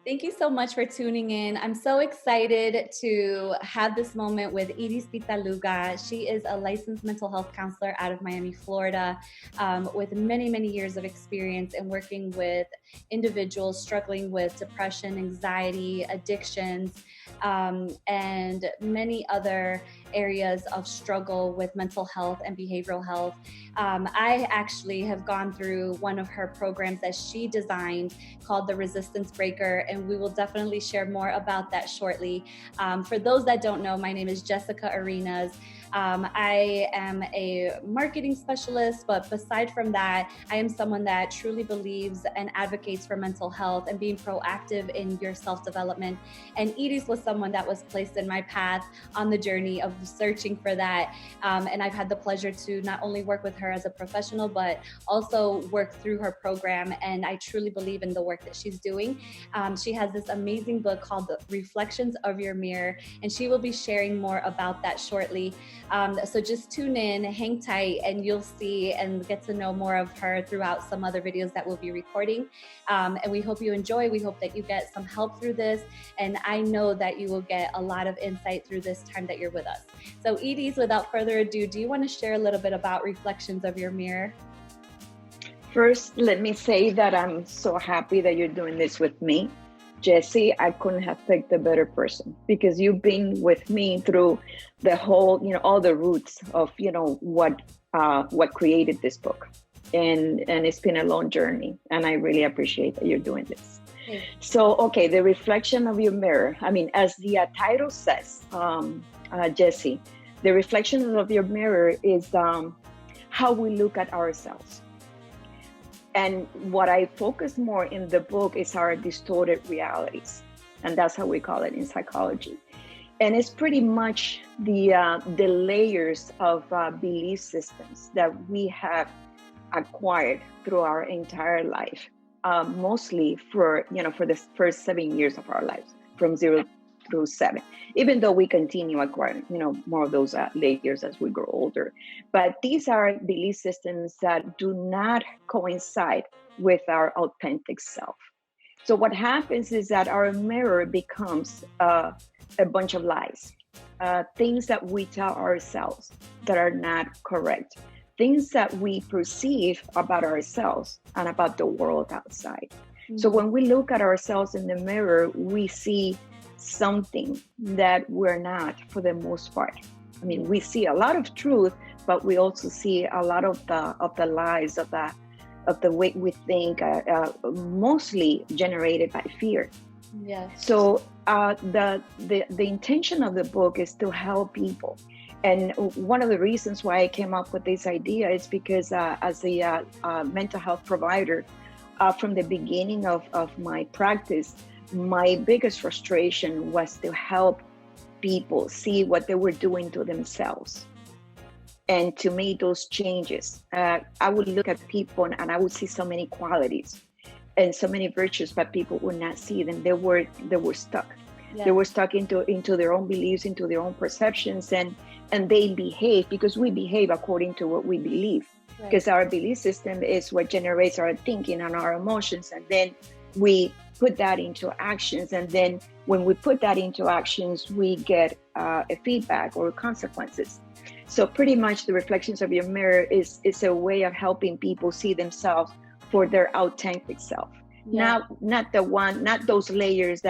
Thank you so much for tuning in. I'm so excited to have this moment with Iris Pitaluga. She is a licensed mental health counselor out of Miami, Florida, with many, many years of experience in working with individuals struggling with depression, anxiety, addictions, and many other areas of struggle with mental health and behavioral health. I actually have gone through one of her programs that she designed called the Resistance Breaker, and we will definitely share more about that shortly. For those that don't know, my name is Jessica Arenas. I am a marketing specialist, but beside from that, I am someone that truly believes and advocates for mental health and being proactive in your self-development. And Edie's was someone that was placed in my path on the journey of searching for that. And I've had the pleasure to not only work with her as a professional, but also work through her program. And I truly believe in the work that she's doing. She has this amazing book called The Reflections of Your Mirror, and she will be sharing more about that shortly. So just tune in, hang tight, and you'll see and get to know more of her throughout some other videos that we'll be recording. And we hope you enjoy. We hope that you get some help through this. And I know that you will get a lot of insight through this time that you're with us. So Edie's, without further ado, do you want to share a little bit about Reflections of Your Mirror? First, let me say that I'm so happy that you're doing this with me. Jesse, I couldn't have picked a better person because you've been with me through the whole, all the roots of, what created this book. And it's been a long journey, and I really appreciate that you're doing this. Okay. So, okay, the reflection of your mirror. I mean, as the title says, Jesse, the reflection of your mirror is how we look at ourselves. And what I focus more in the book is our distorted realities. And that's how we call it in psychology. And it's pretty much the layers of belief systems that we have acquired through our entire life, mostly for the first 7 years of our lives, from 0 through 7, even though we continue acquiring, more of those layers as we grow older. But these are belief systems that do not coincide with our authentic self. So what happens is that our mirror becomes a bunch of lies, things that we tell ourselves that are not correct, things that we perceive about ourselves and about the world outside. Mm-hmm. So when we look at ourselves in the mirror, we see something that we're not, for the most part. I mean, we see a lot of truth, but we also see a lot of the lies of the way we think, mostly generated by fear. Yeah. So the intention of the book is to help people. And one of the reasons why I came up with this idea is because as a mental health provider, from the beginning of my practice, my biggest frustration was to help people see what they were doing to themselves and to make those changes. I would look at people and I would see so many qualities and so many virtues, but people would not see them. They were stuck. Yeah. They were stuck into their own beliefs, into their own perceptions, and they behave because we behave according to what we believe. Right. Because our belief system is what generates our thinking and our emotions, and then we put that into actions, and then when we put that into actions, we get a feedback or consequences. So pretty much the reflections of your mirror is a way of helping people see themselves for their authentic self. Yeah. Not those layers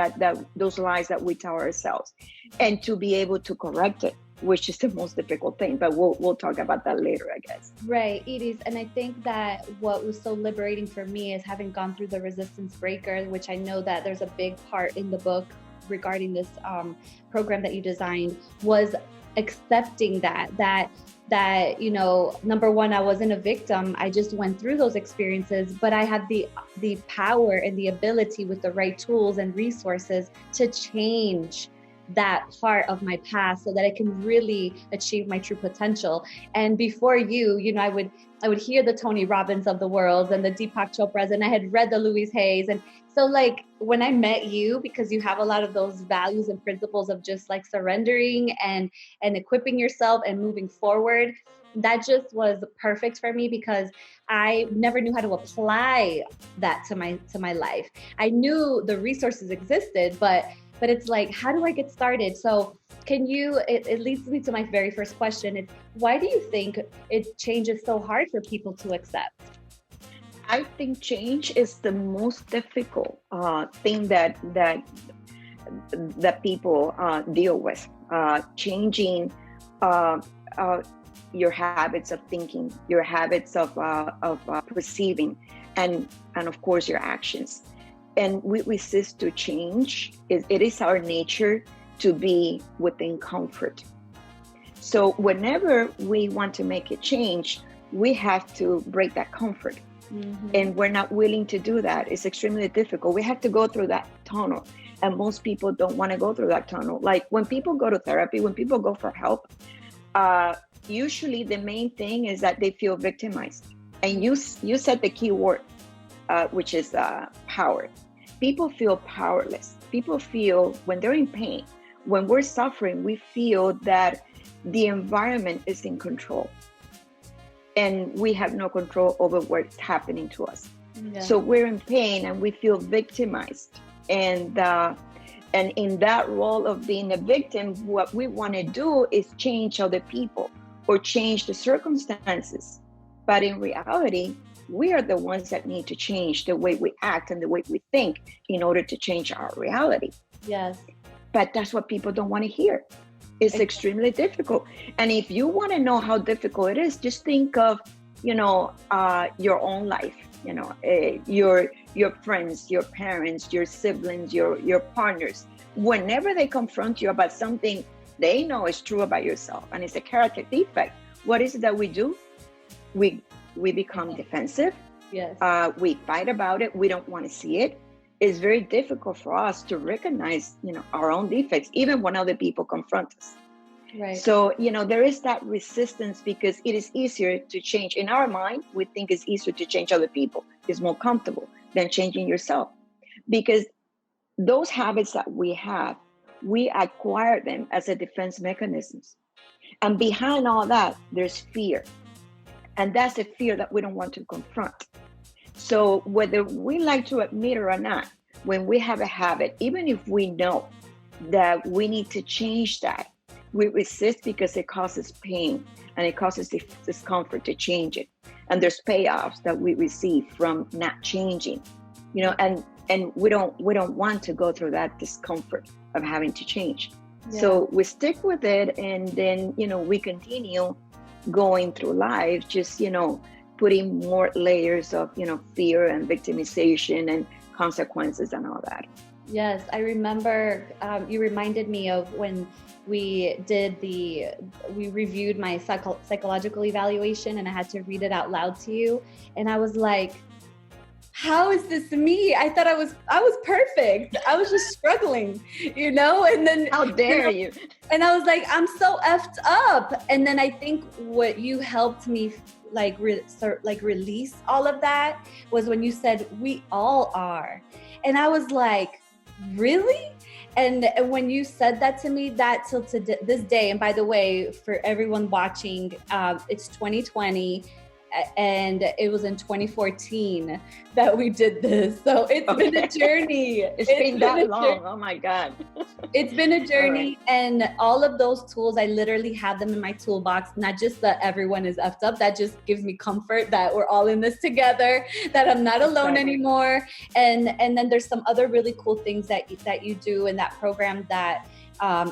those lies that we tell ourselves, and to be able to correct it, which is the most difficult thing, but we'll talk about that later, I guess. Right, it is. And I think that what was so liberating for me is having gone through the Resistance Breaker, which I know that there's a big part in the book regarding this program that you designed, was accepting that number one, I wasn't a victim. I just went through those experiences, but I had the power and the ability with the right tools and resources to change that part of my past so that I can really achieve my true potential. And before you know, I would hear the Tony Robbins of the world and the Deepak Chopras, and I had read the Louise Hayes. And so like when I met you, because you have a lot of those values and principles of just like surrendering and equipping yourself and moving forward, that just was perfect for me, because I never knew how to apply that to my life. I knew the resources existed, but it's like, how do I get started? So can you, it leads me to my very first question. It's, why do you think change is so hard for people to accept? I think change is the most difficult thing that people deal with. Changing your habits of thinking, your habits of perceiving, and of course your actions. And we resist to change. It is our nature to be within comfort. So whenever we want to make a change, we have to break that comfort. Mm-hmm. And we're not willing to do that. It's extremely difficult. We have to go through that tunnel. And most people don't want to go through that tunnel. Like when people go to therapy, when people go for help, usually the main thing is that they feel victimized. And you said the key word, which is power. People feel powerless. People feel when they're in pain, when we're suffering, we feel that the environment is in control. And we have no control over what's happening to us. Yeah. So we're in pain and we feel victimized. And in that role of being a victim, what we want to do is change other people or change the circumstances. But in reality, we are the ones that need to change the way we act and the way we think in order to change our reality. Yes. But that's what people don't want to hear. It's extremely difficult. And if you want to know how difficult it is, just think of, your own life, your friends, your parents, your siblings, your partners. Whenever they confront you about something they know is true about yourself and it's a character defect, what is it that we do? We become defensive. Yes. We fight about it. We don't want to see it. It's very difficult for us to recognize, our own defects, even when other people confront us. Right. So, there is that resistance because it is easier to change. In our mind, we think it's easier to change other people. It's more comfortable than changing yourself. Because those habits that we have, we acquire them as a defense mechanisms. And behind all that, there's fear. And that's a fear that we don't want to confront. So whether we like to admit it or not, when we have a habit, even if we know that we need to change that, we resist because it causes pain and it causes discomfort to change it. And there's payoffs that we receive from not changing, and we don't want to go through that discomfort of having to change. Yeah. So we stick with it, and then, we continue going through life, just, putting more layers of, fear and victimization and consequences and all that. Yes, I remember you reminded me of when we reviewed my psychological evaluation, and I had to read it out loud to you. And I was like, how is this me? I thought I was perfect. I was just struggling, and then how dare you? And I was like, I'm so effed up. And then I think what you helped me release all of that was when you said we all are. And I was like, really? And when you said that to me, that till to this day, and by the way, for everyone watching, it's 2020. And it was in 2014 that we did this. So it's been a journey. It's been that long. Oh my God. It's been a journey. Right. And all of those tools, I literally have them in my toolbox. Not just that everyone is effed up. That just gives me comfort that we're all in this together, that I'm not alone anymore. And then there's some other really cool things that you do in that program that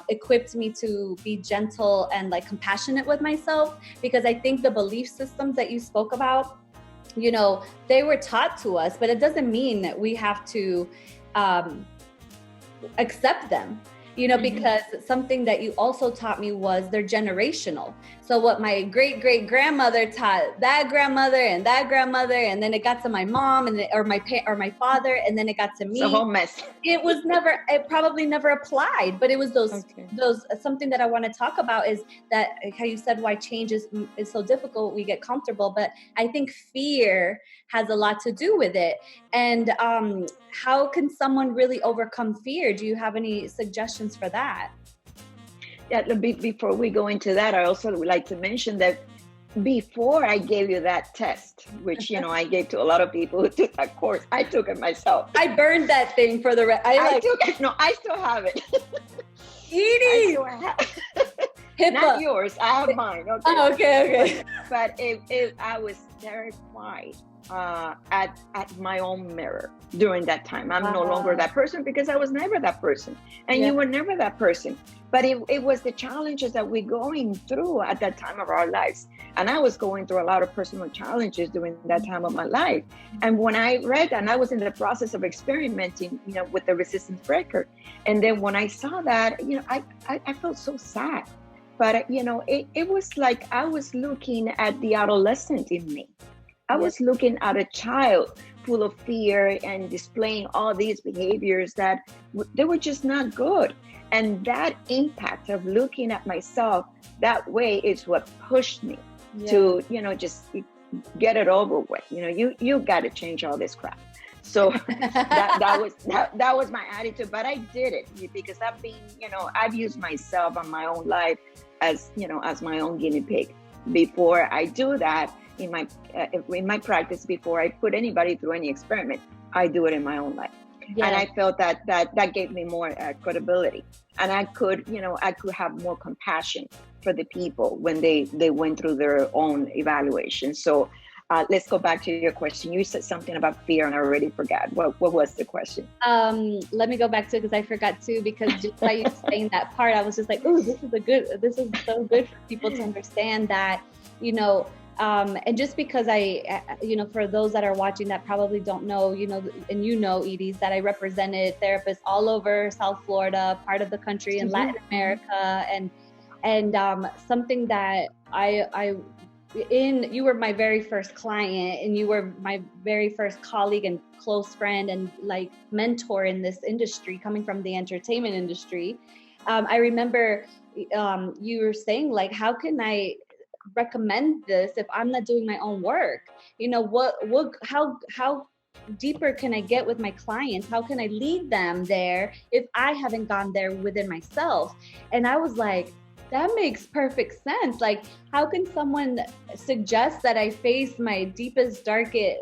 equipped me to be gentle and compassionate with myself, because I think the belief systems that you spoke about, they were taught to us, but it doesn't mean that we have to accept them. because something that you also taught me was they're generational. So what my great grandmother taught that grandmother, and then it got to my mom or my father, and then it got to me. It's a whole mess. It probably never applied, but it was those something that I want to talk about is that how you said why change is so difficult. We get comfortable, but I think fear has a lot to do with it. And how can someone really overcome fear? Do you have any suggestions for that? Yeah, before we go into that, I also would like to mention that before I gave you that test, which, I gave to a lot of people who took that course, I took it myself. I burned that thing for the I took it. No, I still have it. Edie! Not yours. I have mine. Okay. Oh, okay. But I was terrified at my own mirror during that time. I'm no longer that person because I was never that person. And you were never that person. But it was the challenges that we're going through at that time of our lives. And I was going through a lot of personal challenges during that time of my life. And when I read that, and I was in the process of experimenting, with the resistance breaker. And then when I saw that, I felt so sad. But, it was like I was looking at the adolescent in me. I was looking at a child full of fear and displaying all these behaviors that they were just not good. And that impact of looking at myself that way is what pushed me to, just get it over with. You got to change all this crap. So that was my attitude, but I did it because I've used myself and my own life as my own guinea pig. Before I do that in my practice, before I put anybody through any experiment, I do it in my own life. And I felt that gave me more credibility, and I could have more compassion for the people when they went through their own evaluation. So let's go back to your question. You said something about fear, and I already forgot. What was the question? Let me go back to it because I forgot to. Because just by you saying that part, I was just like, "Ooh, this is so good for people to understand that, And just because for those that are watching that probably don't know, and Edie's, that I represented therapists all over South Florida, part of the country, in Latin America, and something that you were my very first client, and you were my very first colleague and close friend and like mentor in this industry, coming from the entertainment industry. I remember you were saying, like, how can I recommend this if I'm not doing my own work? How deeper can I get with my clients? How can I lead them there if I haven't gone there within myself? And I was like, that makes perfect sense. Like, how can someone suggest that I face my deepest, darkest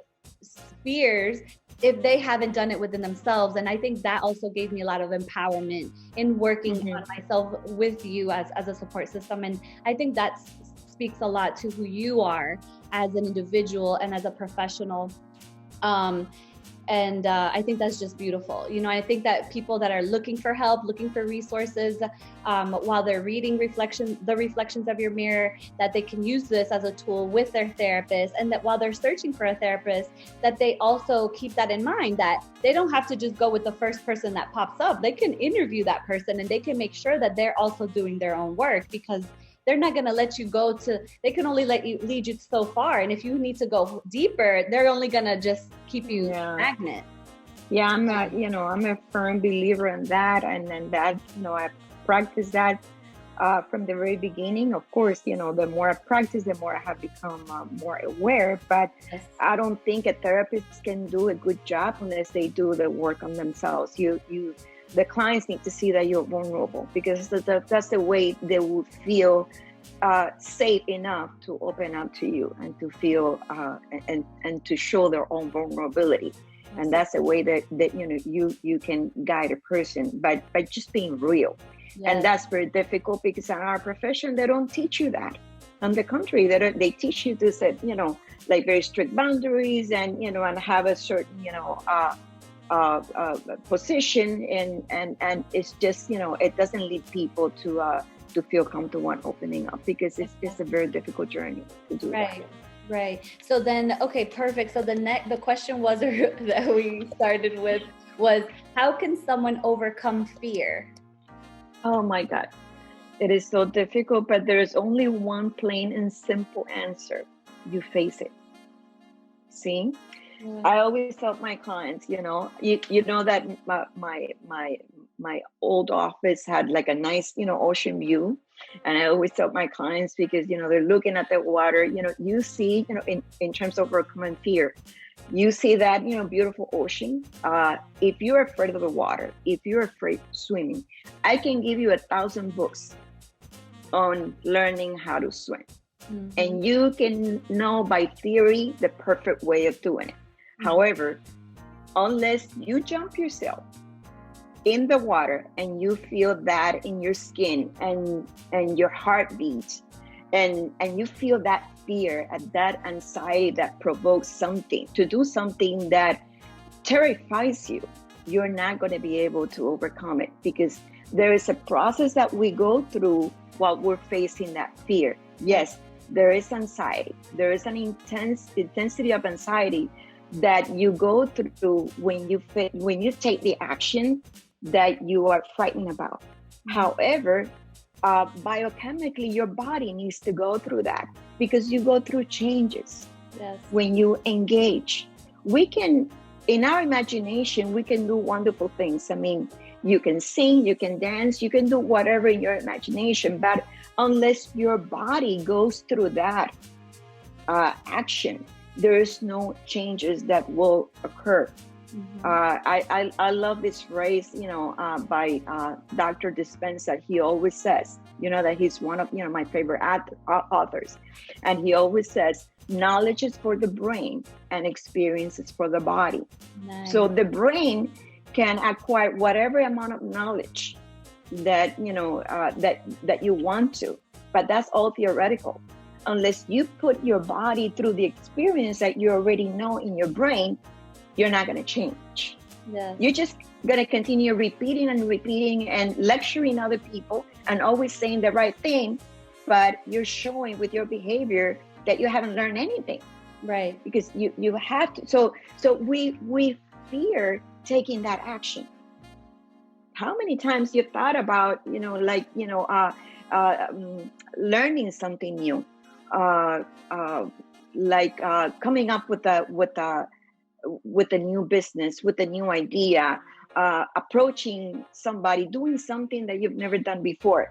fears if they haven't done it within themselves? And I think that also gave me a lot of empowerment in working on myself with you as a support system. And I think that speaks a lot to who you are as an individual and as a professional. And I think that's just beautiful. I think that people that are looking for help, looking for resources, while they're reading the reflections of your mirror, that they can use this as a tool with their therapist, and that while they're searching for a therapist, that they also keep that in mind, that they don't have to just go with the first person that pops up. They can interview that person, and they can make sure that they're also doing their own work, because they're not going to let you they can only lead you so far. And if you need to go deeper, they're only going to just keep you stagnant. Yeah, I'm a firm believer in that. And then that, I practice that from the very beginning. Of course, the more I practice, the more I have become more aware. But I don't think a therapist can do a good job unless they do the work on themselves. The clients need to see that you're vulnerable, because that's the way they will feel safe enough to open up to you and to feel and to show their own vulnerability. And that's the way that you can guide a person by just being real. Yes. And that's very difficult, because in our profession, they don't teach you that. On the contrary, they teach you to set like very strict boundaries and and have a certain position, and it's just it doesn't lead people to feel comfortable and opening up, because it's a very difficult journey to do that. Right. So then, okay, perfect. So the question that we started with was, how can someone overcome fear? Oh my God. It is so difficult, but there is only one plain and simple answer. You face it. See? Yeah. I always tell my clients, you know that my old office had like a nice, ocean view. And I always tell my clients because, they're looking at the water, you see, in terms of overcoming fear, you see that, beautiful ocean. If you're afraid of the water, if you're afraid of swimming, I can give you 1,000 books on learning how to swim. Mm-hmm. And you can know by theory the perfect way of doing it. However, unless you jump yourself in the water and you feel that in your skin and your heartbeat and you feel that fear and that anxiety that provokes something to do something that terrifies you, you're not going to be able to overcome it, because there is a process that we go through while we're facing that fear. Yes, there is anxiety. There is an intensity of anxiety that you go through when you take the action that you are frightened about. However, biochemically, your body needs to go through that because you go through changes. Yes. When you engage. We can, in our imagination, we can do wonderful things. I mean, you can sing, you can dance, you can do whatever in your imagination, but unless your body goes through that action, there is no changes that will occur. Mm-hmm. I love this phrase, by Dr. Dispenza. He always says, that he's one of, my favorite authors. And he always says, knowledge is for the brain and experience is for the body. Nice. So the brain can acquire whatever amount of knowledge that, that you want to, but that's all theoretical. Unless you put your body through the experience that you already know in your brain, you're not going to change. Yes. You're just going to continue repeating and lecturing other people and always saying the right thing, but you're showing with your behavior that you haven't learned anything. Right. Because you have to. So we fear taking that action. How many times you thought about, learning something new? Coming up with a new business, with a new idea, approaching somebody, doing something that you've never done before.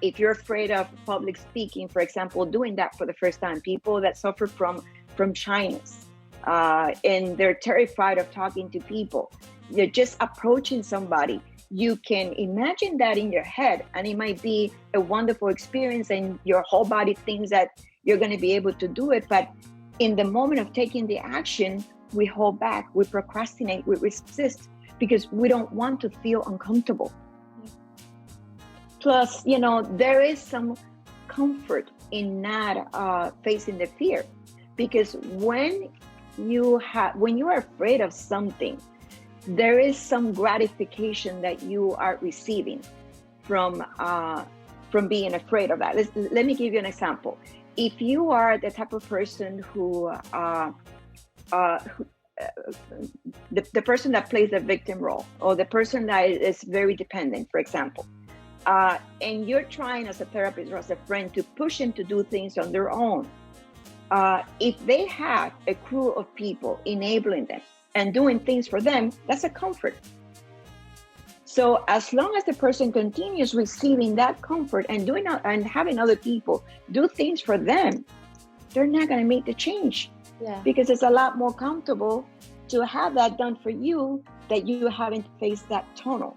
If you're afraid of public speaking, for example, doing that for the first time, people that suffer from shyness, and they're terrified of talking to people, you're just approaching somebody. You can imagine that in your head, and it might be a wonderful experience, and your whole body thinks that you're going to be able to do it. But in the moment of taking the action, we hold back, we procrastinate, we resist because we don't want to feel uncomfortable. Plus, there is some comfort in not facing the fear, because when you are afraid of something, there is some gratification that you are receiving from being afraid of that. Let me give you an example. If you are the type of person who the person that plays the victim role, or the person that is very dependent, for example, and you're trying as a therapist or as a friend to push them to do things on their own, if they have a crew of people enabling them and doing things for them, that's a comfort. So as long as the person continues receiving that comfort and having other people do things for them, they're not going to make the change. Yeah. Because it's a lot more comfortable to have that done for you that you haven't faced that tunnel.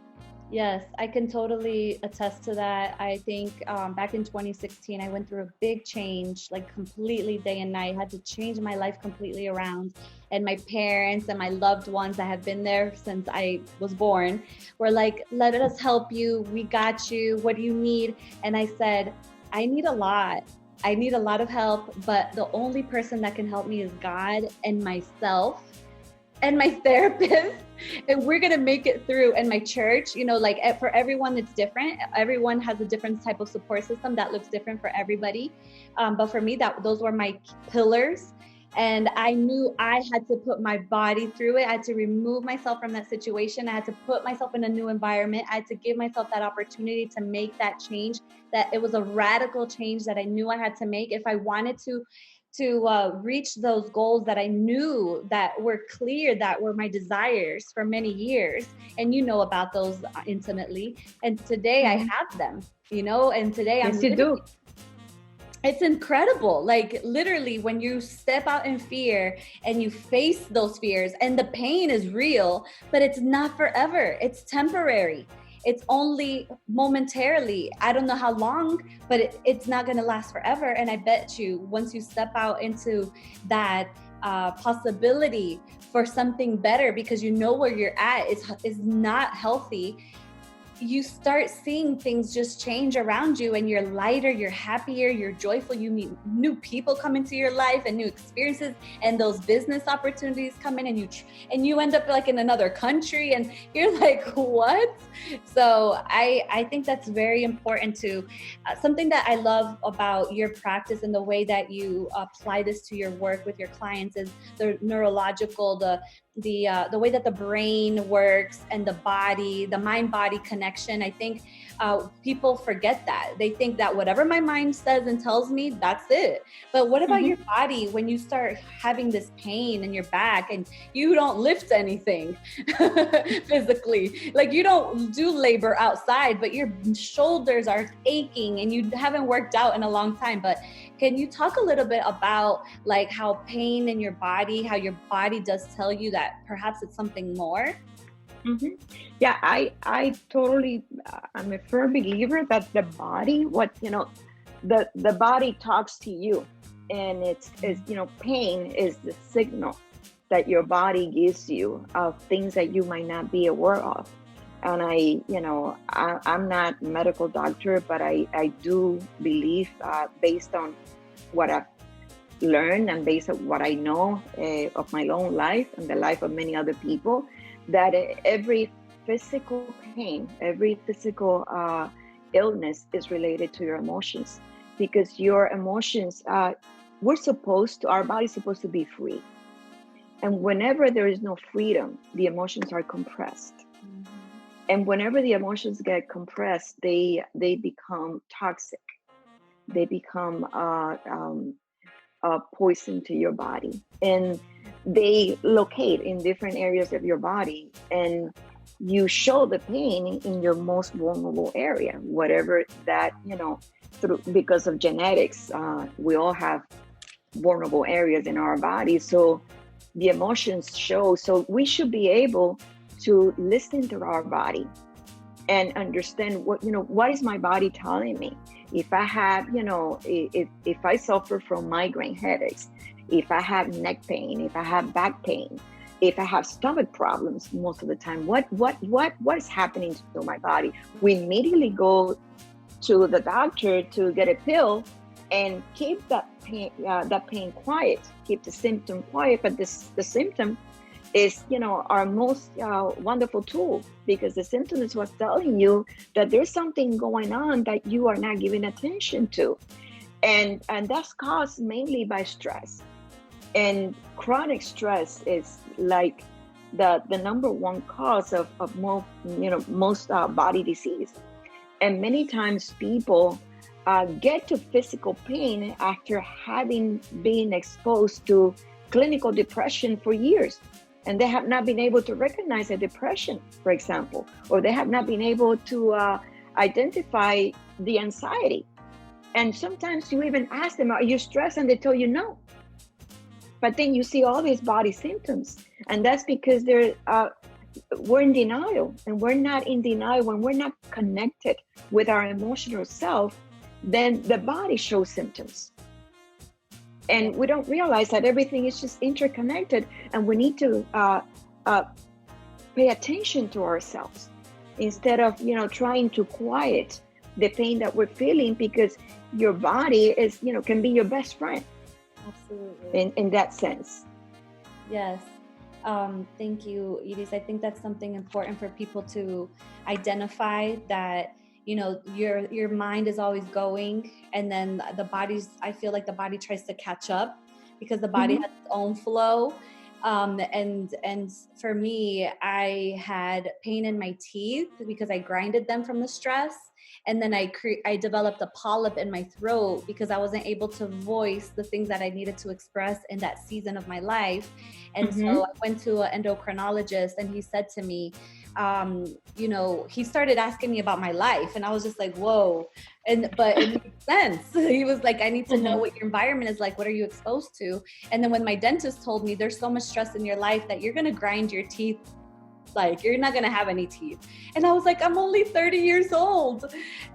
Yes, I can totally attest to that. I think back in 2016, I went through a big change, like completely day and night. I had to change my life completely around. And my parents and my loved ones that have been there since I was born were like, let us help you. We got you. What do you need? And I said, I need a lot. I need a lot of help, but the only person that can help me is God and myself and my therapist, and we're going to make it through. And my church, for everyone, it's different. Everyone has a different type of support system that looks different for everybody. But for me, those were my pillars. And I knew I had to put my body through it. I had to remove myself from that situation. I had to put myself in a new environment. I had to give myself that opportunity to make that change. That it was a radical change that I knew I had to make if I wanted to reach those goals that I knew that were clear, that were my desires for many years. And you know about those intimately. And today I Mhm. have them, and today I'm Yes, you living. do. It's incredible. Like literally when you step out in fear and you face those fears, and the pain is real, but it's not forever. It's temporary. It's only momentarily. I don't know how long, but it's not going to last forever. And I bet you once you step out into that possibility for something better, because you know where you're at is not healthy, you start seeing things just change around you, and you're lighter, you're happier, you're joyful, you meet new people come into your life and new experiences, and those business opportunities come in, and you end up like in another country, and you're like, what? So I think that's very important to something that I love about your practice and the way that you apply this to your work with your clients is the neurological, the way that the brain works and the body, the mind body connection. I think people forget that. They think that whatever my mind says and tells me, that's it. But what about Mhm. your body when you start having this pain in your back and you don't lift anything physically? Like you don't do labor outside, but your shoulders are aching and you haven't worked out in a long time. But can you talk a little bit about like how pain in your body, how your body does tell you that perhaps it's something more? Mhm. Yeah, I totally I'm a firm believer that the body, the body talks to you, and pain is the signal that your body gives you of things that you might not be aware of. And I'm not a medical doctor, but I do believe, based on what I've learned and based on what I know of my own life and the life of many other people, that every physical pain, every physical illness is related to your emotions, because your emotions, our body's supposed to be free. And whenever there is no freedom, the emotions are compressed. Mhm. And whenever the emotions get compressed, they become toxic. They become poison to your body, and they locate in different areas of your body, and you show the pain in your most vulnerable area, whatever that, through because of genetics. We all have vulnerable areas in our body, so the emotions show. So we should be able to listen to our body and understand what is my body telling me. If I have, if I suffer from migraine headaches, if I have neck pain, if I have back pain, if I have stomach problems, most of the time, what is happening to my body? We immediately go to the doctor to get a pill and keep that pain quiet, keep the symptom quiet. But the symptom is, our most wonderful tool, because the symptom is what's telling you that there's something going on that you are not giving attention to, and that's caused mainly by stress. And chronic stress is like the number one cause of most body disease. And many times people get to physical pain after having been exposed to clinical depression for years. And they have not been able to recognize a depression, for example, or they have not been able to identify the anxiety. And sometimes you even ask them, are you stressed? And they tell you no. But then you see all these body symptoms. And that's because we're in denial, and we're not in denial when we're not connected with our emotional self. Then the body shows symptoms, Yeah. and we don't realize that everything is just interconnected, and we need to uh, pay attention to ourselves instead of trying to quiet the pain that we're feeling, because your body is can be your best friend Absolutely. in that sense. Yes. Thank you, Iris. I think that's something important for people to identify, that your mind is always going, and then the body's, I feel like the body tries to catch up, because the body has its own flow. And for me, I had pain in my teeth because I grinded them from the stress. And then I developed a polyp in my throat because I wasn't able to voice the things that I needed to express in that season of my life. And so I went to an endocrinologist, and he said to me, he started asking me about my life, and I was just like, whoa. But it made sense. He was like, I need to know what your environment is like. What are you exposed to? And then when my dentist told me there's so much stress in your life that you're going to grind your teeth, like you're not going to have any teeth. And I was like, I'm only 30 years old.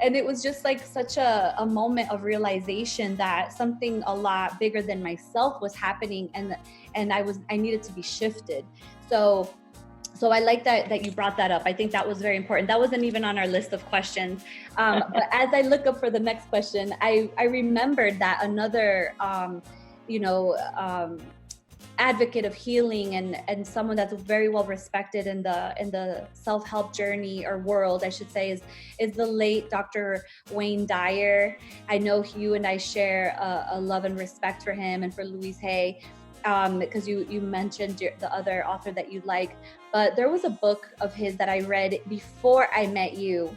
And it was just like such a moment of realization that something a lot bigger than myself was happening. And I needed to be shifted. So I like that you brought that up. I think that was very important. That wasn't even on our list of questions. But as I look up for the next question, I remembered that another, advocate of healing and someone that's very well respected in the self-help journey or world, I should say, is the late Dr. Wayne Dyer. I know you and I share a love and respect for him and for Louise Hay. Because you mentioned the other author that you like, but there was a book of his that I read before I met you,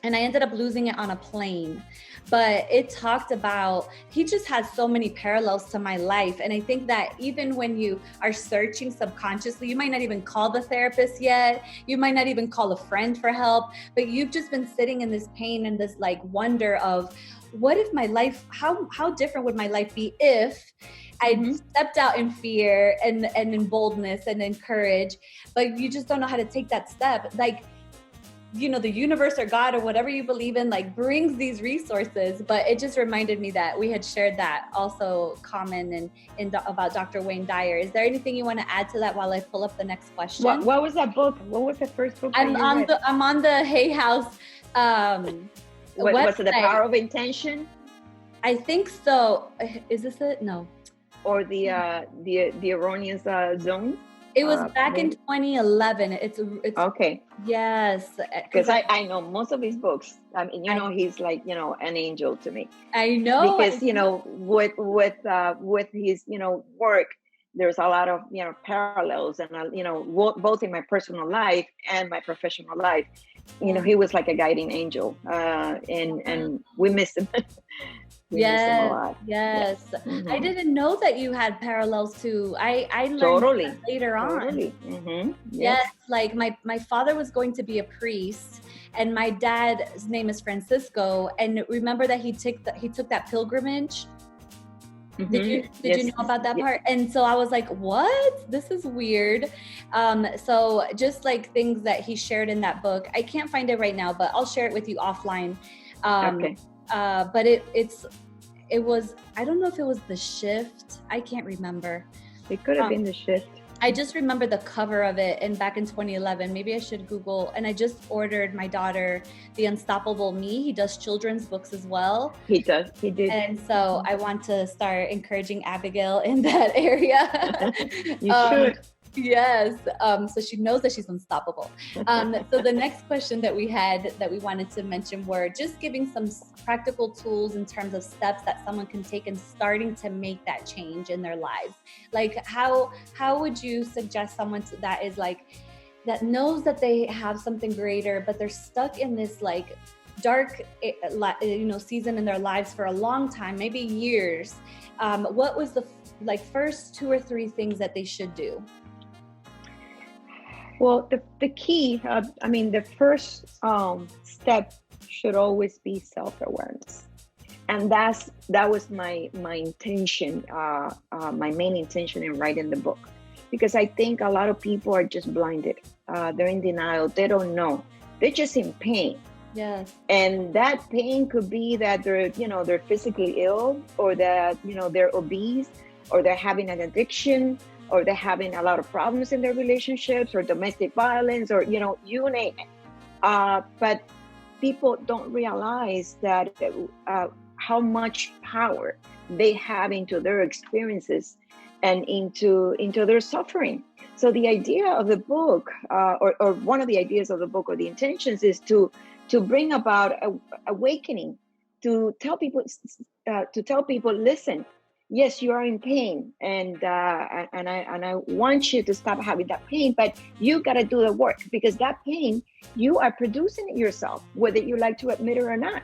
and I ended up losing it on a plane. But it talked about, he just has so many parallels to my life. And I think that even when you are searching subconsciously, you might not even call the therapist yet. You might not even call a friend for help, but you've just been sitting in this pain and this like wonder of, what if my life, how different would my life be if I stepped out in fear and in boldness and in courage, but you just don't know how to take that step. Like, the universe or God or whatever you believe in, like brings these resources. But it just reminded me that we had shared that also common about Dr. Wayne Dyer. Is there anything you want to add to that while I pull up the next question? What was that book? What was the first book? I'm on the Hay House. Was it The Power of Intention? I think so. Is this it? No. Or the erroneous zone? It was back in 2011. It's okay. Yes. Because I know most of his books. I mean, he's like, an angel to me. I know. Because, with his, work, there's a lot of, parallels and, both in my personal life and my professional life. He was like a guiding angel, and we miss him. Yes. Yeah. I didn't know that you had parallels too. I learned that later on. Yes. Like my father was going to be a priest, and my dad's name is Francisco. And remember that he took that pilgrimage. Did you know about that part? And so I was like, what? This is weird. So just like things that he shared in that book, I can't find it right now, but I'll share it with you offline. Okay. But it was, I don't know if it was The Shift. I can't remember. It could have been The Shift. I just remember the cover of it, and back in 2011, maybe I should Google. And I just ordered my daughter The Unstoppable Me. He does children's books as well. He does. He did. And so I want to start encouraging Abigail in that area. You should. Yes. So she knows that she's unstoppable. So the next question that we wanted to mention were just giving some practical tools in terms of steps that someone can take in starting to make that change in their lives. Like how would you suggest someone that is like, that knows that they have something greater, but they're stuck in this like dark, season in their lives for a long time, maybe years. What was the first 2 or 3 things that they should do? Well, the key, the first step should always be self-awareness. And that was my intention, my main intention in writing the book. Because I think a lot of people are just blinded. They're in denial. They don't know. They're just in pain. Yes. And that pain could be that they're physically ill, or that, they're obese, or they're having an addiction, or they're having a lot of problems in their relationships, or domestic violence, or, you name it. But people don't realize that how much power they have into their experiences and into their suffering. So the idea of the book, or one of the ideas of the book, or the intentions, is to bring about awakening, to tell people, listen, yes, you are in pain, and I want you to stop having that pain, but you got to do the work, because that pain, you are producing it yourself, whether you like to admit it or not.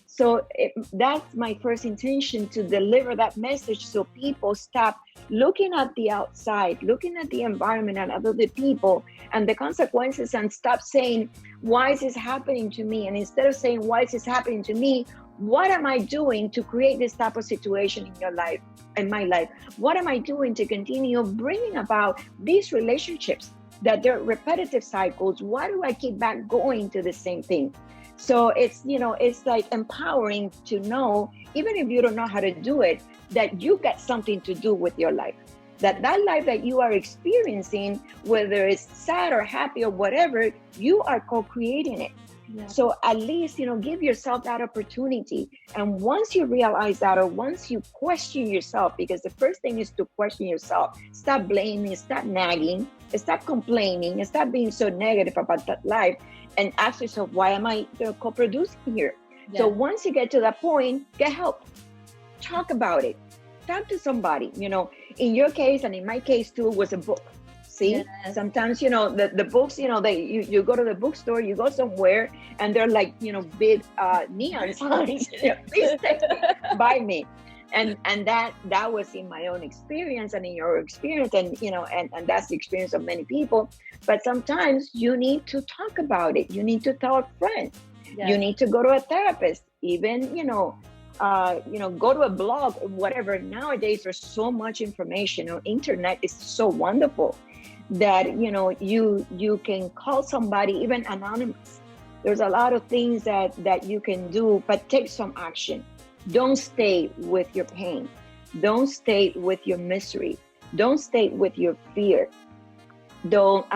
So that's my first intention, to deliver that message, so people stop looking at the outside, looking at the environment and other people and the consequences, and stop saying, why is this happening to me? And instead of saying, why is this happening to me, what am I doing to create this type of situation in your life, in my life? What am I doing to continue bringing about these relationships that they're repetitive cycles? Why do I keep back going to the same thing? So it's, it's like empowering to know, even if you don't know how to do it, that you got something to do with your life. That life that you are experiencing, whether it's sad or happy or whatever, you are co-creating it. Yeah. So at least, give yourself that opportunity. And once you realize that, or once you question yourself, because the first thing is to question yourself, stop blaming, stop nagging, stop complaining, and stop being so negative about that life, and ask yourself, why am I co-producing here? Yeah. So once you get to that point, get help. Talk about it. Talk to somebody. In your case, and in my case too, was a book. See, yes. Sometimes, the books, you go to the bookstore, you go somewhere, and they're like, big neon signs, please buy me. And that was in my own experience and in your experience, and and that's the experience of many people. But sometimes you need to talk about it. You need to tell a friend. Yes. You need to go to a therapist. Even go to a blog, whatever. Nowadays, there's so much information. Internet is so wonderful that you can call somebody, even anonymous. There's a lot of things that you can do, but take some action. Don't stay with your pain. Don't stay with your misery. Don't stay with your fear. Don't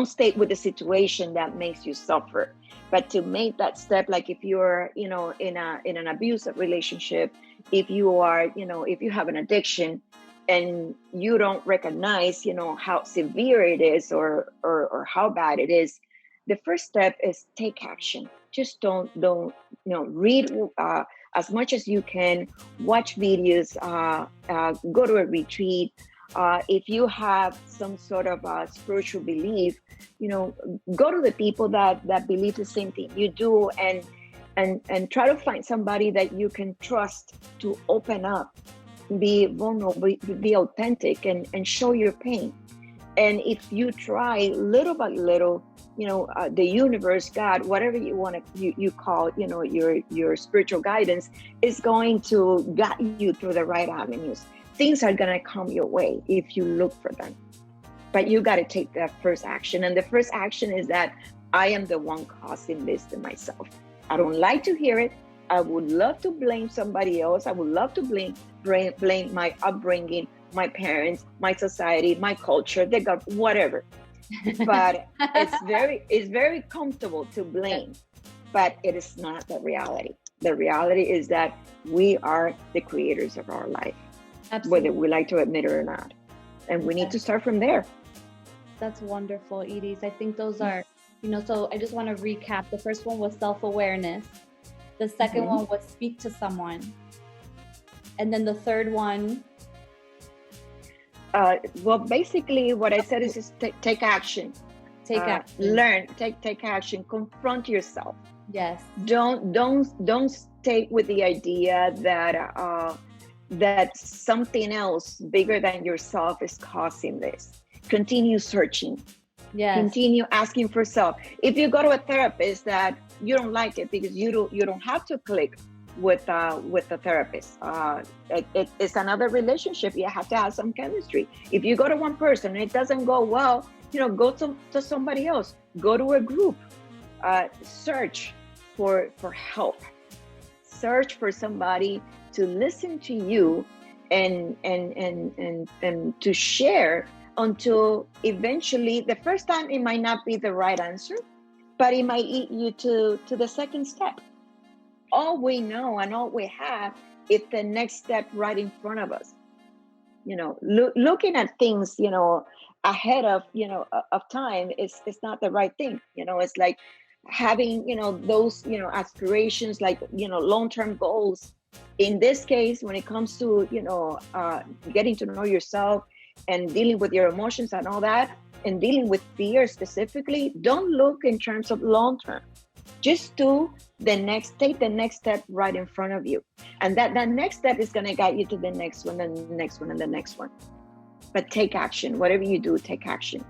stay with the situation that makes you suffer. But to make that step, like if you're, in an abusive relationship, if you are, if you have an addiction and you don't recognize, how severe it is or how bad it is, the first step is take action. Just don't read as much as you can, watch videos, go to a retreat. If you have some sort of spiritual belief, go to the people that believe the same thing you do, and try to find somebody that you can trust to open up, be vulnerable, be authentic, and show your pain. And if you try little by little, the universe, God, whatever you want to you call, your spiritual guidance is going to guide you through the right avenues. Things are going to come your way if you look for them. But you got to take that first action. And the first action is that I am the one causing this to myself. I don't like to hear it. I would love to blame somebody else. I would love to blame my upbringing, my parents, my society, my culture, the government, whatever. But it's very comfortable to blame, but it is not the reality. The reality is that we are the creators of our life. Absolutely. Whether we like to admit it or not. And we need to start from there. That's wonderful, Iris. I think those are, so I just want to recap. The first one was self-awareness. The second one was speak to someone. And then the third one. Well, basically what I said is just take action. Take action. Learn, take action, confront yourself. Yes. Don't stay with the idea that something else bigger than yourself is causing this. Continue searching. Yes. Continue asking for help. If you go to a therapist that you don't like it, because you don't have to click with the therapist. It's another relationship. You have to have some chemistry. If you go to one person and it doesn't go well, go to somebody else. Go to a group. Search for help. Search for somebody to listen to you and to share, until eventually, the first time it might not be the right answer, but it might lead you to the second step. All we know and all we have is the next step right in front of us. Looking at things, ahead of time is not the right thing. It's like having, those, aspirations, like, long-term goals In this case, when it comes to, getting to know yourself and dealing with your emotions and all that, and dealing with fear specifically, don't look in terms of long term. Just take the next step right in front of you. And that next step is going to guide you to the next one and the next one and the next one. But take action. Whatever you do, take action.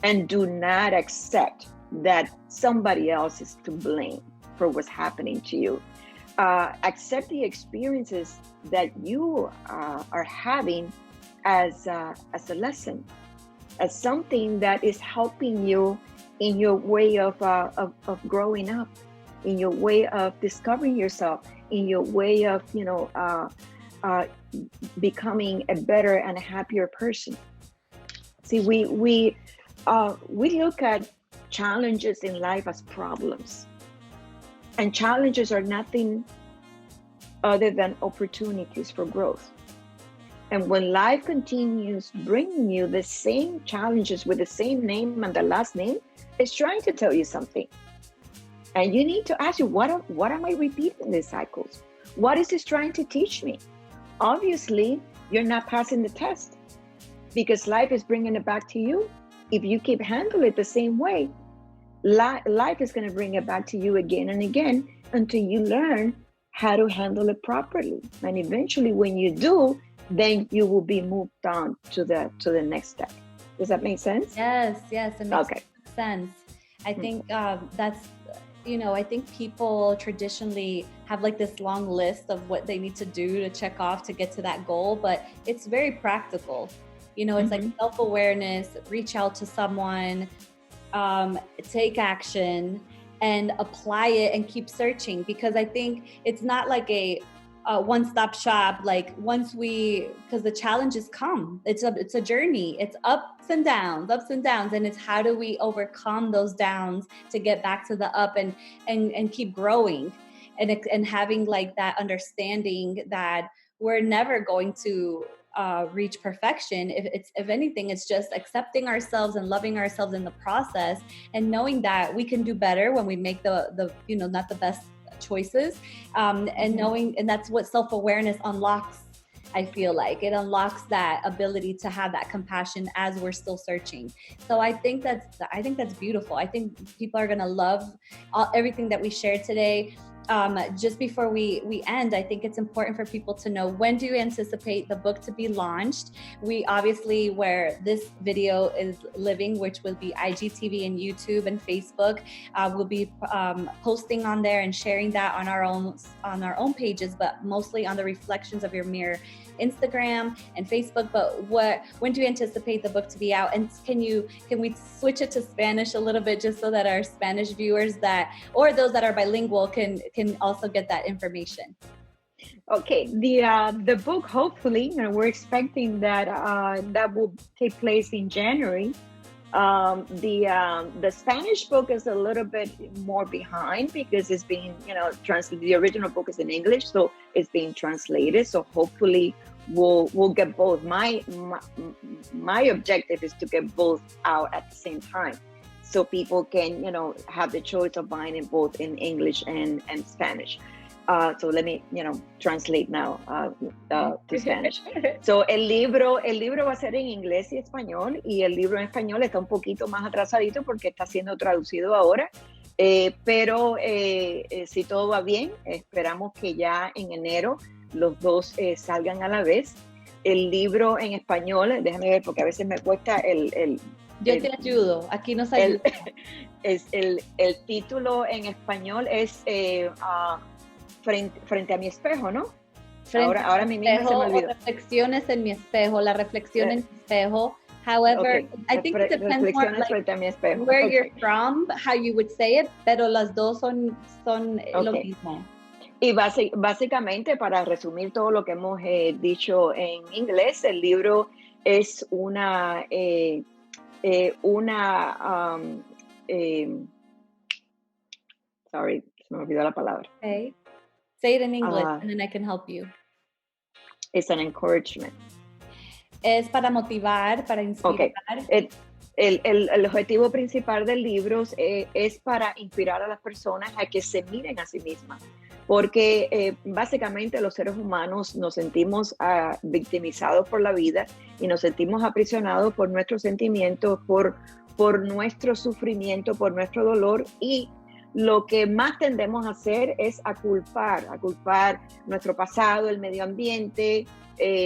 And do not accept that somebody else is to blame for what's happening to you. Accept the experiences that you are having as a lesson, as something that is helping you in your way of growing up, in your way of discovering yourself, in your way of becoming a better and a happier person. See, we look at challenges in life as problems, and challenges are nothing other than opportunities for growth. And when life continues bringing you the same challenges with the same name and the last name, it's trying to tell you something. And you need to ask you, what am I repeating these cycles? What is this trying to teach me? Obviously, you're not passing the test because life is bringing it back to you. If you keep handling it the same way, life is going to bring it back to you again and again until you learn how to handle it properly. And eventually, when you do, then you will be moved on to the next step. Does that make sense? Yes, it makes sense. I think that's, I think people traditionally have like this long list of what they need to do to check off to get to that goal, but it's very practical. It's like self-awareness, reach out to someone, take action, and apply it and keep searching, because I think it's not like a one-stop shop. Like because the challenges come, it's a journey. It's ups and downs, and it's how do we overcome those downs to get back to the up and keep growing, and having like that understanding that we're never going to reach perfection. If anything, it's just accepting ourselves and loving ourselves in the process, and knowing that we can do better when we make the not the best choices, and knowing, and that's what self-awareness unlocks. I feel like it unlocks that ability to have that compassion as we're still searching. So I think that's beautiful. I think people are gonna love everything that we shared today. Just before we end, I think it's important for people to know, when do you anticipate the book to be launched? We obviously, where this video is living, which will be IGTV and YouTube and Facebook, we'll be posting on there and sharing that on our own pages, but mostly on the Reflections of Your Mirror Instagram and Facebook. But when do you anticipate the book to be out? And can we switch it to Spanish a little bit, just so that our Spanish viewers or those that are bilingual can also get that information? Okay, the book, hopefully, we're expecting that that will take place in January. The Spanish book is a little bit more behind because it's being, translated. The original book is in English, so it's being translated. So hopefully we'll get both. My objective is to get both out at the same time, so people can, have the choice of buying it both in English and Spanish. So let me, translate now to Spanish. So el libro va a ser en inglés y español, y el libro en español está un poquito más atrasadito porque está siendo traducido ahora. Pero si todo va bien, esperamos que ya en enero los dos salgan a la vez. El libro en español, déjame ver porque a veces me cuesta Yo te ayudo, aquí nos ayuda. El título en español es frente a mi espejo, ¿no? Ahora mi misma se me olvidó. Reflexiones en mi espejo, la reflexión en mi espejo. However, okay. I think it depends more like where you're from, how you would say it, pero las dos son lo mismo. Y básicamente, para resumir todo lo que hemos dicho en inglés, el libro es sorry, se me olvidó la palabra. Okay. Say it in English and then I can help you. It's an encouragement. Es para motivar, para inspirar. Okay. El objetivo principal del libro es para inspirar a las personas a que se miren a sí mismas, porque básicamente los seres humanos nos sentimos victimizados por la vida y nos sentimos aprisionados por nuestros sentimientos, por nuestro sufrimiento, por nuestro dolor, y lo que más tendemos a hacer es a culpar nuestro pasado, el medio ambiente,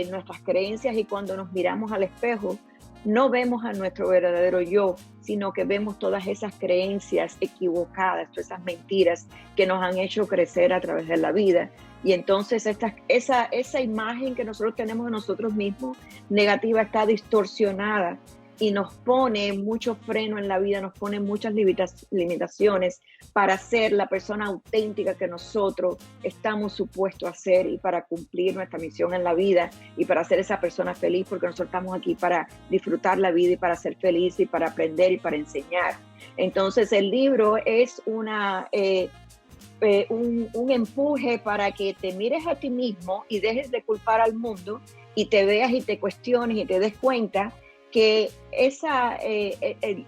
nuestras creencias, y cuando nos miramos al espejo no vemos a nuestro verdadero yo, sino que vemos todas esas creencias equivocadas, todas esas mentiras que nos han hecho crecer a través de la vida. Y entonces esa imagen que nosotros tenemos de nosotros mismos negativa está distorsionada y nos pone mucho freno en la vida, nos pone muchas limitaciones para ser la persona auténtica que nosotros estamos supuestos a ser, y para cumplir nuestra misión en la vida y para ser esa persona feliz, porque nosotros estamos aquí para disfrutar la vida y para ser feliz y para aprender y para enseñar. Entonces el libro es un empuje para que te mires a ti mismo y dejes de culpar al mundo y te veas y te cuestiones y te des cuenta que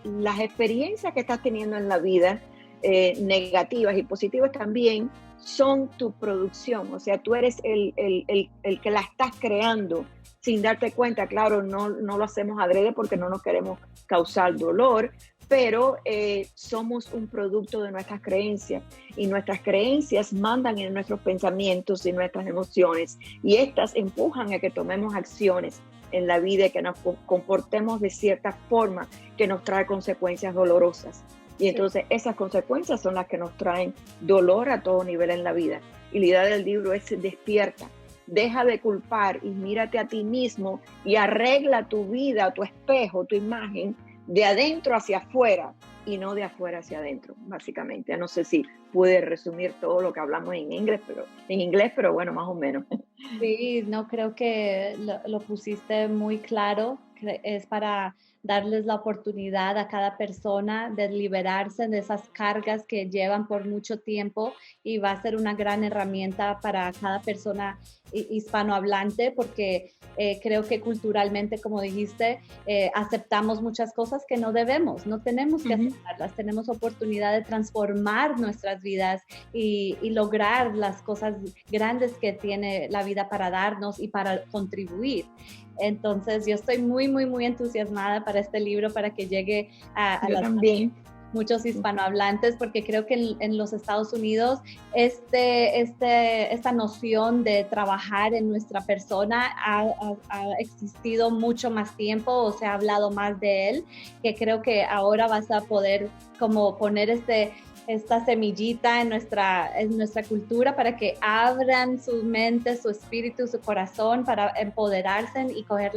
las experiencias que estás teniendo en la vida, negativas y positivas también, son tu producción. O sea, tú eres el que la estás creando sin darte cuenta. Claro, no lo hacemos adrede porque no nos queremos causar dolor, pero somos un producto de nuestras creencias, y nuestras creencias mandan en nuestros pensamientos y nuestras emociones, y estas empujan a que tomemos acciones en la vida, que nos comportemos de cierta forma que nos trae consecuencias dolorosas. Y entonces esas consecuencias son las que nos traen dolor a todo nivel en la vida. Y la idea del libro es: despierta, deja de culpar y mírate a ti mismo y arregla tu vida, tu espejo, tu imagen, de adentro hacia afuera y no de afuera hacia adentro, básicamente. No sé si pude resumir todo lo que hablamos en inglés, pero bueno, más o menos. Sí, no, creo que lo pusiste muy claro. Es para darles la oportunidad a cada persona de liberarse de esas cargas que llevan por mucho tiempo, y va a ser una gran herramienta para cada persona hispanohablante, porque creo que culturalmente, como dijiste, aceptamos muchas cosas que no tenemos que aceptarlas. Tenemos oportunidad de transformar nuestras vidas y lograr las cosas grandes que tiene la vida para darnos y para contribuir. Entonces yo estoy muy, muy, muy entusiasmada para este libro, para que llegue a muchos hispanohablantes, porque creo que en los Estados Unidos esta noción de trabajar en nuestra persona ha existido mucho más tiempo, o se ha hablado más de él, que creo que ahora vas a poder como poner esta semillita en nuestra cultura, para que abran su mente, su espíritu, su corazón, para empoderarse y coger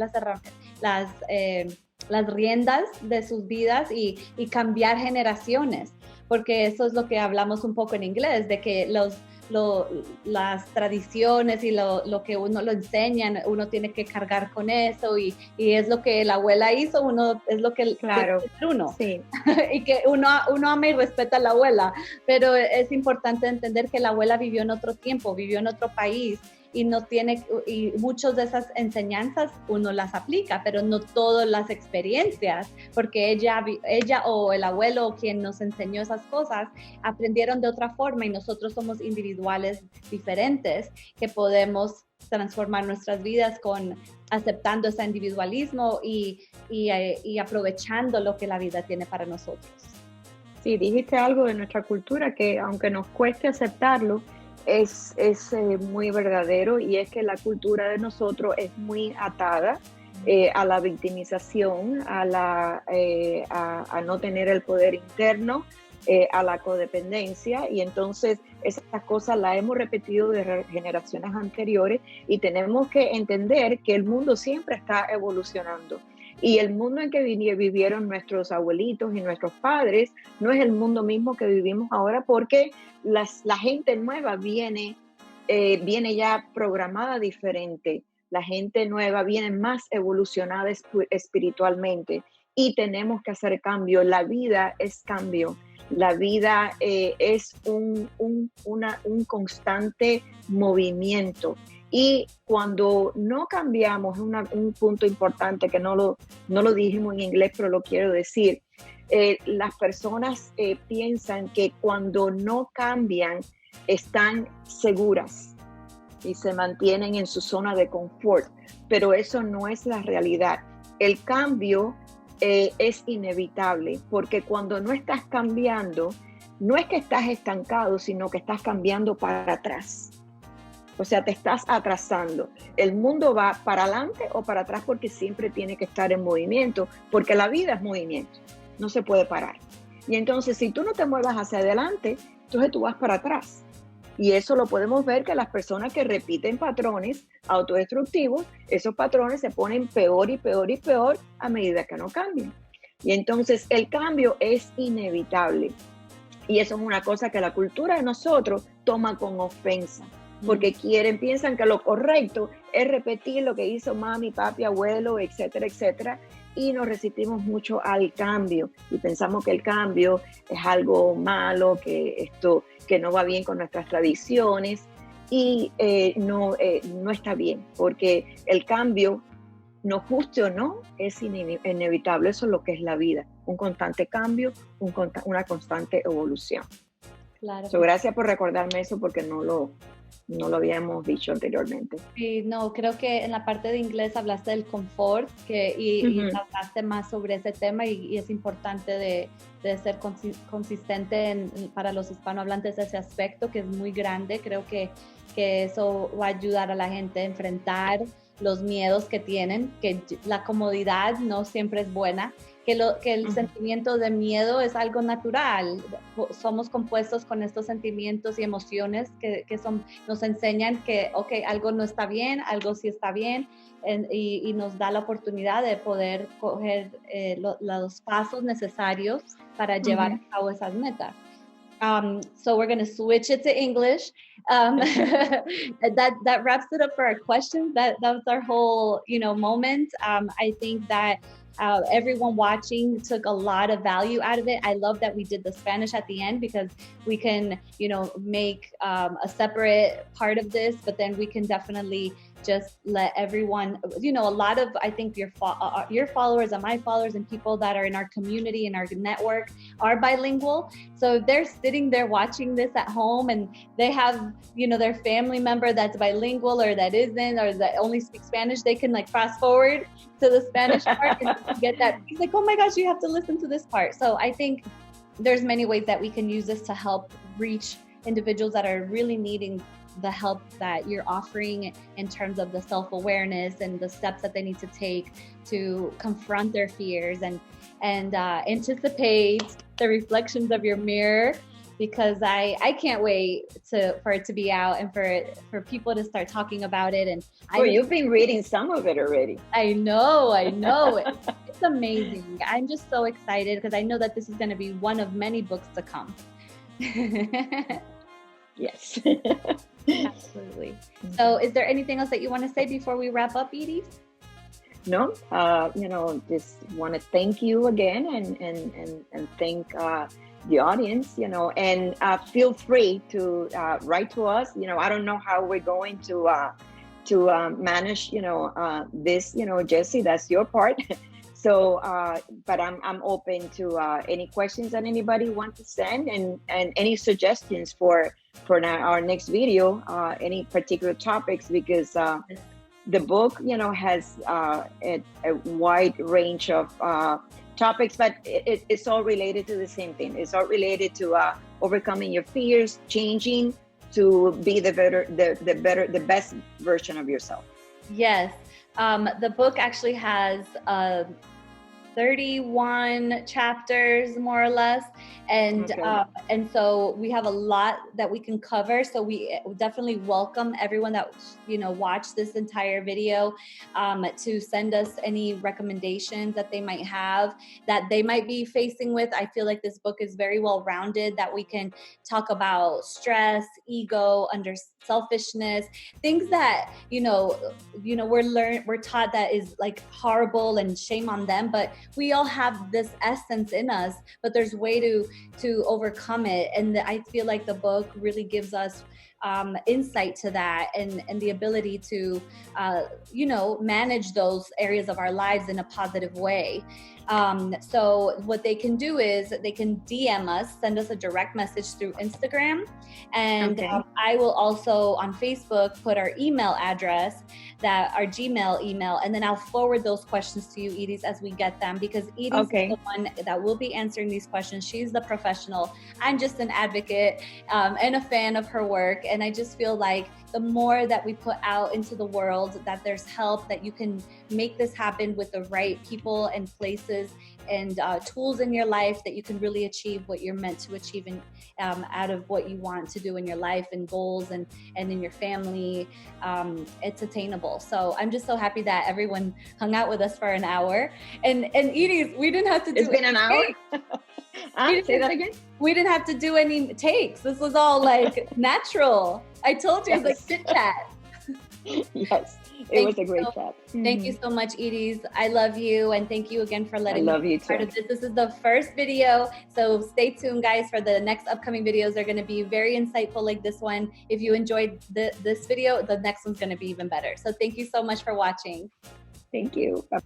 las riendas de sus vidas y cambiar generaciones, porque eso es lo que hablamos un poco en inglés, de que las tradiciones y lo que uno lo enseñan, uno tiene que cargar con eso, y es lo que la abuela hizo, es lo que claro, uno, sí. y que uno ama y respeta a la abuela, pero es importante entender que la abuela vivió en otro tiempo, vivió en otro país, y muchas de esas enseñanzas uno las aplica, pero no todas las experiencias, porque ella o el abuelo, quien nos enseñó esas cosas, aprendieron de otra forma, y nosotros somos individuales diferentes que podemos transformar nuestras vidas aceptando ese individualismo y aprovechando lo que la vida tiene para nosotros. Sí, dijiste algo de nuestra cultura que, aunque nos cueste aceptarlo, es muy verdadero, y es que la cultura de nosotros es muy atada a la victimización, a no tener el poder interno, a la codependencia, y entonces esas cosas las hemos repetido de generaciones anteriores, y tenemos que entender que el mundo siempre está evolucionando. Y el mundo en que vivieron nuestros abuelitos y nuestros padres no es el mundo mismo que vivimos ahora, porque la gente nueva viene ya programada diferente. La gente nueva viene más evolucionada espiritualmente, y tenemos que hacer cambio. La vida es cambio. La vida es un constante movimiento. Y cuando no cambiamos, un punto importante que no lo dijimos en inglés, pero lo quiero decir, las personas piensan que cuando no cambian están seguras y se mantienen en su zona de confort, pero eso no es la realidad. El cambio es inevitable, porque cuando no estás cambiando, no es que estás estancado, sino que estás cambiando para atrás. O sea, te estás atrasando. El mundo va para adelante o para atrás porque siempre tiene que estar en movimiento, porque la vida es movimiento, no se puede parar. Y entonces, si tú no te muevas hacia adelante, entonces tú vas para atrás. Y eso lo podemos ver que las personas que repiten patrones autodestructivos, esos patrones se ponen peor y peor y peor a medida que no cambian. Y entonces el cambio es inevitable. Y eso es una cosa que la cultura de nosotros toma con ofensa, porque piensan que lo correcto es repetir lo que hizo mami, papi, abuelo, etcétera, etcétera, y nos resistimos mucho al cambio y pensamos que el cambio es algo malo, que no va bien con nuestras tradiciones, y no está bien, porque el cambio, no guste o no, es inevitable. Eso es lo que es la vida, un constante cambio, una constante evolución. Claro. Gracias por recordarme eso, porque no lo habíamos dicho anteriormente. Sí, no, creo que en la parte de inglés hablaste del confort y hablaste más sobre ese tema, y es importante de ser consistente para los hispanohablantes ese aspecto, que es muy grande. Creo que eso va a ayudar a la gente a enfrentar los miedos que tienen, que la comodidad no siempre es buena, que el sentimiento de miedo es algo natural. Somos compuestos con estos sentimientos y emociones que nos enseñan que, okay, algo no está bien, algo sí está bien, y nos da la oportunidad de poder coger los pasos necesarios para llevar a cabo esas metas. So we're going to switch it to English. That wraps it up for our questions. That was our whole, moment. I think that everyone watching took a lot of value out of it. I love that we did the Spanish at the end, because we can, make a separate part of this, but then we can definitely just let everyone, a lot of, I think your followers and my followers and people that are in our community and our network are bilingual. So if they're sitting there watching this at home and they have, their family member that's bilingual or that isn't, or that only speaks Spanish, they can fast forward to the Spanish part and get that. He's like, oh my gosh, you have to listen to this part. So I think there's many ways that we can use this to help reach individuals that are really needing the help that you're offering in terms of the self-awareness and the steps that they need to take to confront their fears and anticipate the reflections of your mirror, because I can't wait for it to be out and for people to start talking about it. And you've been reading some of it already. I know. It's amazing. I'm just so excited, because I know that this is going to be one of many books to come. Yes. Absolutely. So is there anything else that you want to say before we wrap up, Edie? No, just want to thank you again and thank the audience, and feel free to write to us. I don't know how we're going to manage, this, Jesse, that's your part. So, but I'm open to any questions that anybody wants to send, and any suggestions for our next video, any particular topics, because the book, has a wide range of topics, but it's all related to the same thing. It's all related to overcoming your fears, changing to be the best version of yourself. Yes. The book actually has 31 chapters, more or less. And and so we have a lot that we can cover. So we definitely welcome everyone that, watched this entire video to send us any recommendations that they might have, that they might be facing with. I feel like this book is very well rounded, that we can talk about stress, ego, selfishness, things that, we're taught that is horrible and shame on them, but we all have this essence in us, but there's way to overcome it. And I feel like the book really gives us insight to that, and the ability to, manage those areas of our lives in a positive way. So what they can do is they can DM us, send us a direct message through Instagram. And Okay. I will also on Facebook put our email address, that our Gmail email, and then I'll forward those questions to you, Iris, as we get them, because Iris is the one that will be answering these questions. She's the professional. I'm just an advocate and a fan of her work. And I just feel like the more that we put out into the world, that there's help, that you can make this happen with the right people and places and tools in your life, that you can really achieve what you're meant to achieve in, out of what you want to do in your life and goals and in your family. It's attainable. So I'm just so happy that everyone hung out with us for an hour. And Iris, we didn't have to do It's been an hour? Say that again? We didn't have to do any takes. This was all like natural. I told you, Yes. it was like chit chat. Yes, it was a great chat. Thank you so much, Iris. I love you, and thank you again for letting me be part of this. This is the first video, so stay tuned, guys, for the next upcoming videos. They're going to be very insightful like this one. If you enjoyed this video, the next one's going to be even better. So thank you so much for watching. Thank you. Bye.